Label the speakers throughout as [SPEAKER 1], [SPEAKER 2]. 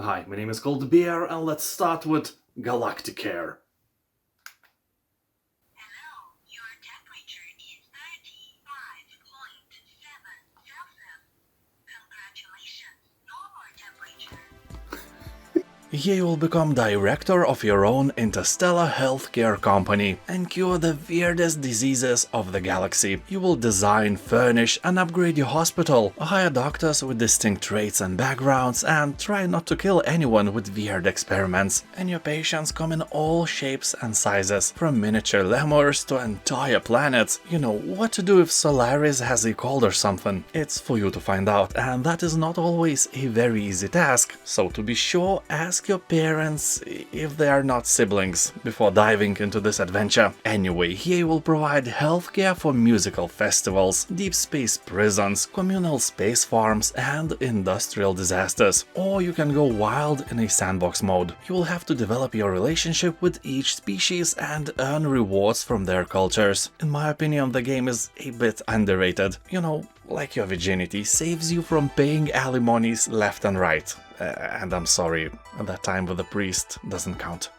[SPEAKER 1] Hi, my name is ColdBeer, and let's start with Galacticare.
[SPEAKER 2] Hello, your temperature is 35.7 Celsius. Congratulations, normal temperature.
[SPEAKER 1] Here you will become director of your own interstellar healthcare company and cure the weirdest diseases of the galaxy. You will design, furnish and upgrade your hospital, hire doctors with distinct traits and backgrounds, and try not to kill anyone with weird experiments. And your patients come in all shapes and sizes, from miniature lemurs to entire planets. You know what to do if Solaris has a cold or something. It's for you to find out, and that is not always a very easy task. So to be sure, ask your parents if they are not siblings before diving into this adventure. Anyway, here you will provide healthcare for musical festivals, deep space prisons, communal space farms and industrial disasters. Or you can go wild in a sandbox mode. You will have to develop your relationship with each species and earn rewards from their cultures. In my opinion, the game is a bit underrated. You know, like your virginity saves you from paying alimonies left and right. And I'm sorry, that time with the priest doesn't count.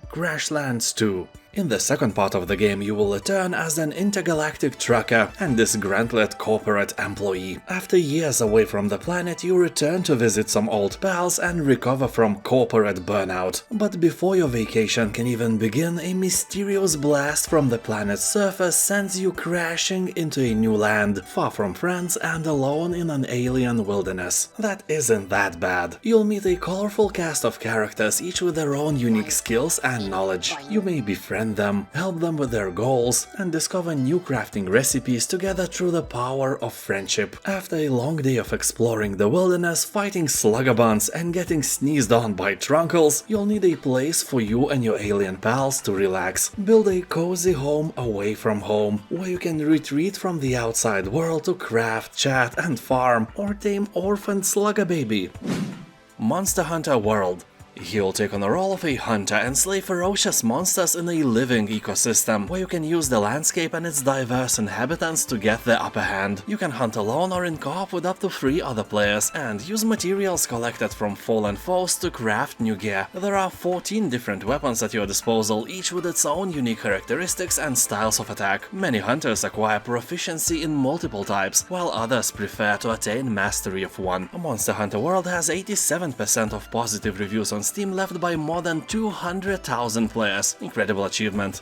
[SPEAKER 1] Crashlands 2. In the second part of the game, you will return as an intergalactic trucker and disgruntled corporate employee. After years away from the planet, you return to visit some old pals and recover from corporate burnout. But before your vacation can even begin, a mysterious blast from the planet's surface sends you crashing into a new land, far from friends and alone in an alien wilderness. That isn't that bad. You'll meet a colorful cast of characters, each with their own unique skills and knowledge. You may befriend them, help them with their goals, and discover new crafting recipes together through the power of friendship. After a long day of exploring the wilderness, fighting slugabunds and getting sneezed on by trunkles, you'll need a place for you and your alien pals to relax. Build a cozy home away from home, where you can retreat from the outside world to craft, chat and farm, or tame orphaned slugger baby. Monster Hunter World. You'll take on the role of a hunter and slay ferocious monsters in a living ecosystem, where you can use the landscape and its diverse inhabitants to get the upper hand. You can hunt alone or in co-op with up to 3 other players, and use materials collected from fallen foes to craft new gear. There are 14 different weapons at your disposal, each with its own unique characteristics and styles of attack. Many hunters acquire proficiency in multiple types, while others prefer to attain mastery of one. Monster Hunter World has 87% of positive reviews on Steam, left by more than 200,000 players. Incredible achievement.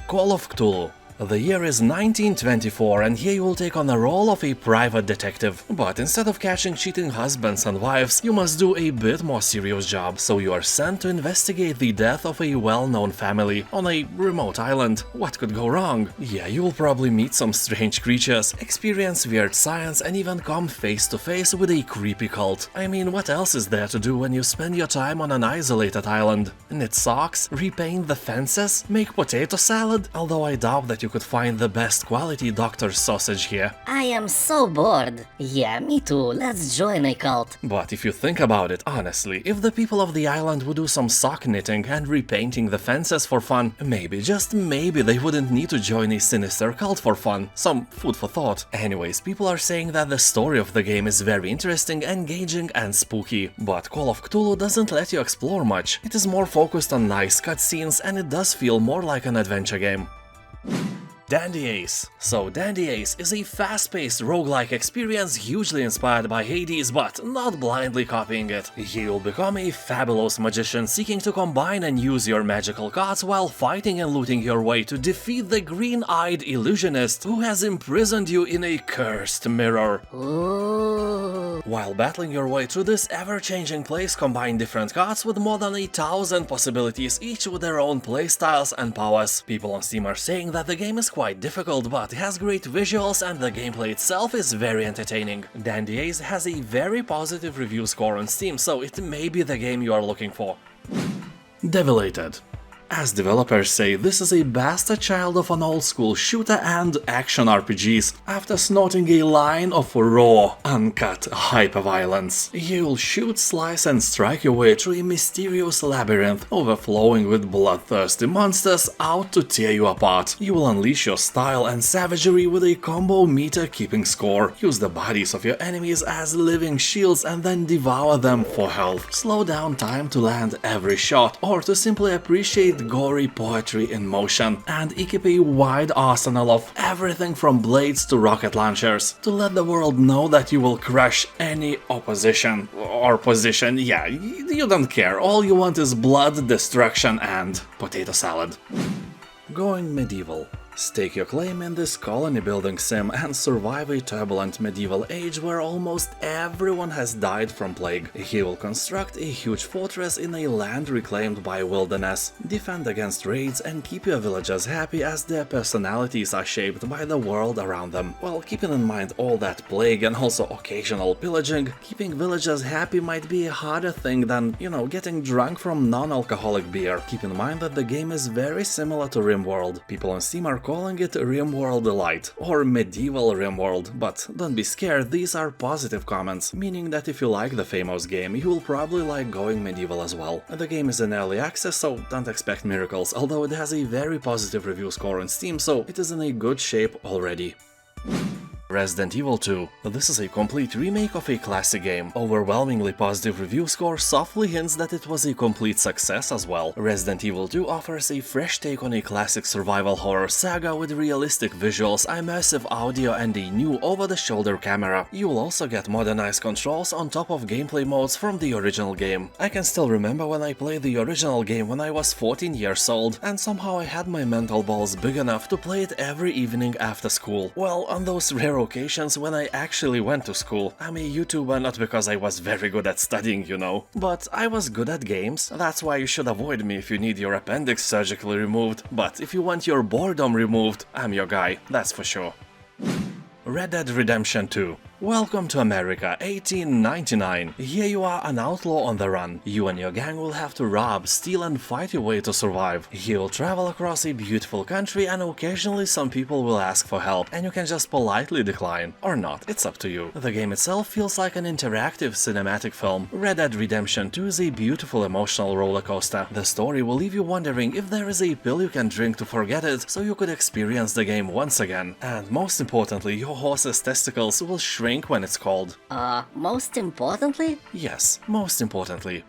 [SPEAKER 1] Call of Cthulhu. The year is 1924, and here you will take on the role of a private detective. But instead of catching cheating husbands and wives, you must do a bit more serious job. So you are sent to investigate the death of a well-known family on a remote island. What could go wrong? Yeah, you will probably meet some strange creatures, experience weird science, and even come face to face with a creepy cult. I mean, what else is there to do when you spend your time on an isolated island? Knit socks? Repaint the fences? Make potato salad? Although I doubt that you could find the best quality doctor's sausage here.
[SPEAKER 3] I am so bored. Yeah, me too. Let's join a cult.
[SPEAKER 1] But if you think about it, honestly, if the people of the island would do some sock knitting and repainting the fences for fun, maybe, just maybe, they wouldn't need to join a sinister cult for fun. Some food for thought. Anyways, people are saying that the story of the game is very interesting, engaging and spooky. But Call of Cthulhu doesn't let you explore much. It is more focused on nice cutscenes, and it does feel more like an adventure game. Dandy Ace. So Dandy Ace is a fast-paced roguelike experience hugely inspired by Hades, but not blindly copying it. You'll become a fabulous magician seeking to combine and use your magical cards while fighting and looting your way to defeat the green-eyed illusionist who has imprisoned you in a cursed mirror.
[SPEAKER 3] Ooh.
[SPEAKER 1] While battling your way through this ever-changing place, combine different cards with more than 1,000 possibilities, each with their own playstyles and powers. People on Steam are saying that the game is quite difficult, but it has great visuals and the gameplay itself is very entertaining. Dandy Ace has a very positive review score on Steam, so it may be the game you are looking for. Devilated. As developers say, this is a bastard child of an old-school shooter and action RPGs, after snorting a line of raw, uncut hyper-violence. You'll shoot, slice and strike your way through a mysterious labyrinth, overflowing with bloodthirsty monsters out to tear you apart. You will unleash your style and savagery with a combo meter keeping score. Use the bodies of your enemies as living shields and then devour them for health. Slow down time to land every shot, or to simply appreciate gory poetry in motion, and equip a wide arsenal of everything from blades to rocket launchers, to let the world know that you will crush any opposition or position. Yeah, you don't care, all you want is blood, destruction and potato salad. Going medieval. Stake your claim in this colony building sim and survive a turbulent medieval age where almost everyone has died from plague. He will construct a huge fortress in a land reclaimed by wilderness, defend against raids and keep your villagers happy as their personalities are shaped by the world around them. While keeping in mind all that plague and also occasional pillaging, keeping villagers happy might be a harder thing than, getting drunk from non-alcoholic beer. Keep in mind that the game is very similar to RimWorld. People on Steam are calling it RimWorld Elite or Medieval RimWorld, but don't be scared, these are positive comments, meaning that if you like the famous game, you will probably like Going Medieval as well. The game is in early access, so don't expect miracles, although it has a very positive review score on Steam, so it is in a good shape already. Resident Evil 2. This is a complete remake of a classic game. Overwhelmingly positive review score softly hints that it was a complete success as well. Resident Evil 2 offers a fresh take on a classic survival horror saga with realistic visuals, immersive audio and a new over-the-shoulder camera. You will also get modernized controls on top of gameplay modes from the original game. I can still remember when I played the original game when I was 14 years old, and somehow I had my mental balls big enough to play it every evening after school. Well, on those rare occasions when I actually went to school. I'm a YouTuber not because I was very good at studying, but I was good at games. That's why you should avoid me if you need your appendix surgically removed, but if you want your boredom removed, I'm your guy, that's for sure. Red Dead Redemption 2. Welcome to America, 1899. Here you are an outlaw on the run. You and your gang will have to rob, steal and fight your way to survive. You will travel across a beautiful country and occasionally some people will ask for help and you can just politely decline. Or not, it's up to you. The game itself feels like an interactive cinematic film. Red Dead Redemption 2 is a beautiful emotional roller coaster. The story will leave you wondering if there is a pill you can drink to forget it so you could experience the game once again. And most importantly, your horse's testicles will shrink when it's cold.
[SPEAKER 3] Most importantly?
[SPEAKER 1] Yes, most importantly.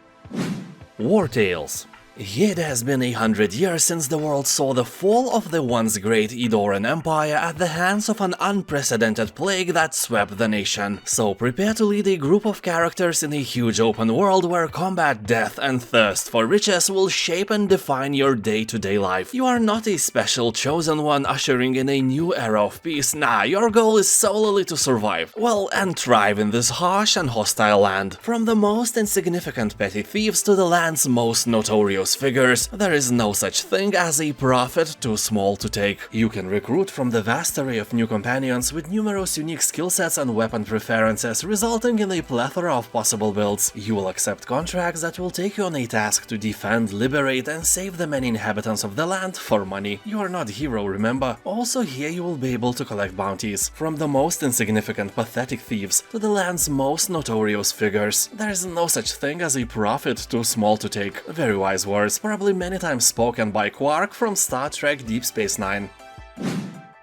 [SPEAKER 1] Wartales. It has been 100 years since the world saw the fall of the once great Edoran Empire at the hands of an unprecedented plague that swept the nation. So prepare to lead a group of characters in a huge open world where combat, death and thirst for riches will shape and define your day-to-day life. You are not a special chosen one ushering in a new era of peace. Nah, your goal is solely to survive. Well, and thrive in this harsh and hostile land. From the most insignificant petty thieves to the land's most notorious figures, there is no such thing as a profit too small to take. You can recruit from the vast array of new companions with numerous unique skill sets and weapon preferences, resulting in a plethora of possible builds. You will accept contracts that will take you on a task to defend, liberate and save the many inhabitants of the land for money. You are not a hero, remember? Also here you will be able to collect bounties, from the most insignificant pathetic thieves to the land's most notorious figures. There is no such thing as a profit too small to take. Very wise words, probably many times spoken by Quark from Star Trek Deep Space Nine.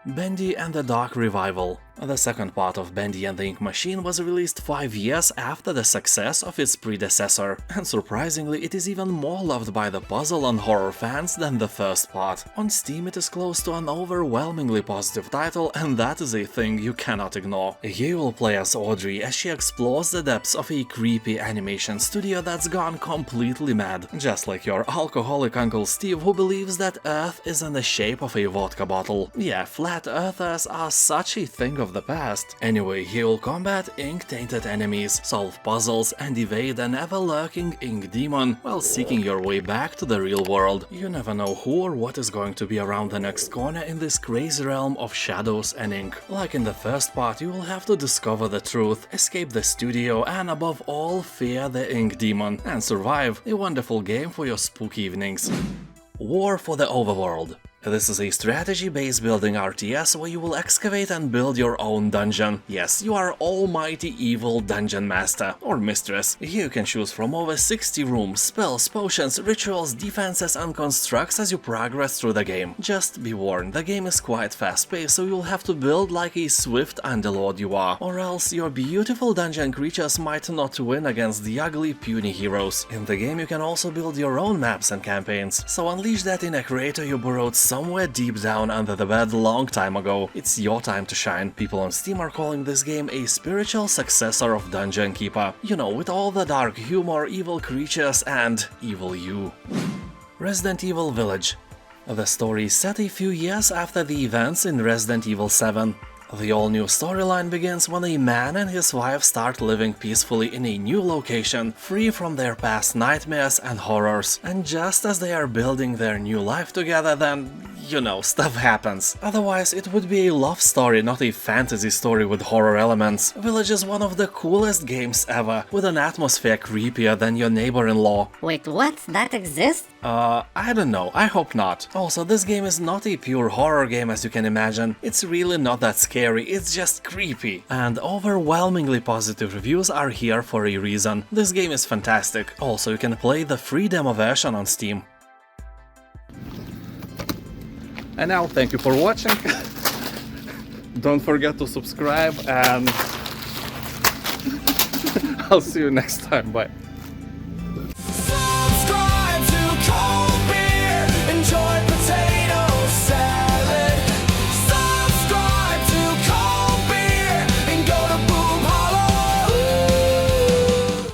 [SPEAKER 1] Bendy and the Dark Revival. The second part of Bendy and the Ink Machine was released 5 years after the success of its predecessor, and surprisingly it is even more loved by the puzzle and horror fans than the first part. On Steam it is close to an overwhelmingly positive title, and that is a thing you cannot ignore. Here you will play as Audrey as she explores the depths of a creepy animation studio that's gone completely mad, just like your alcoholic Uncle Steve who believes that Earth is in the shape of a vodka bottle. Yeah, flat earthers are such a thing of the past. Anyway, he will combat ink-tainted enemies, solve puzzles and evade an ever-lurking ink demon while seeking your way back to the real world. You never know who or what is going to be around the next corner in this crazy realm of shadows and ink. Like in the first part, you will have to discover the truth, escape the studio and above all fear the ink demon and survive. A wonderful game for your spooky evenings. War for the Overworld. This is a strategy-based building RTS where you will excavate and build your own dungeon. Yes, you are almighty evil dungeon master or mistress. Here you can choose from over 60 rooms, spells, potions, rituals, defenses and constructs as you progress through the game. Just be warned, the game is quite fast-paced, so you'll have to build like a swift underlord you are, or else your beautiful dungeon creatures might not win against the ugly puny heroes. In the game you can also build your own maps and campaigns, so unleash that inner creator you borrowed somewhere deep down under the bed long time ago. It's your time to shine. People on Steam are calling this game a spiritual successor of Dungeon Keeper. You know, with all the dark humor, evil creatures and evil you. Resident Evil Village. The story is set a few years after the events in Resident Evil 7. The all-new storyline begins when a man and his wife start living peacefully in a new location, free from their past nightmares and horrors. And just as they are building their new life together, then, you know, stuff happens. Otherwise, it would be a love story, not a fantasy story with horror elements. Village is one of the coolest games ever, with an atmosphere creepier than your neighbor-in-law.
[SPEAKER 3] Wait, what? That exists?
[SPEAKER 1] I don't know, I hope not. Also, this game is not a pure horror game as you can imagine. It's really not that scary, it's just creepy. And overwhelmingly positive reviews are here for a reason. This game is fantastic. Also, you can play the free demo version on Steam. And now, thank you for watching. Don't forget to subscribe and I'll see you next time, bye.
[SPEAKER 4] Subscribe to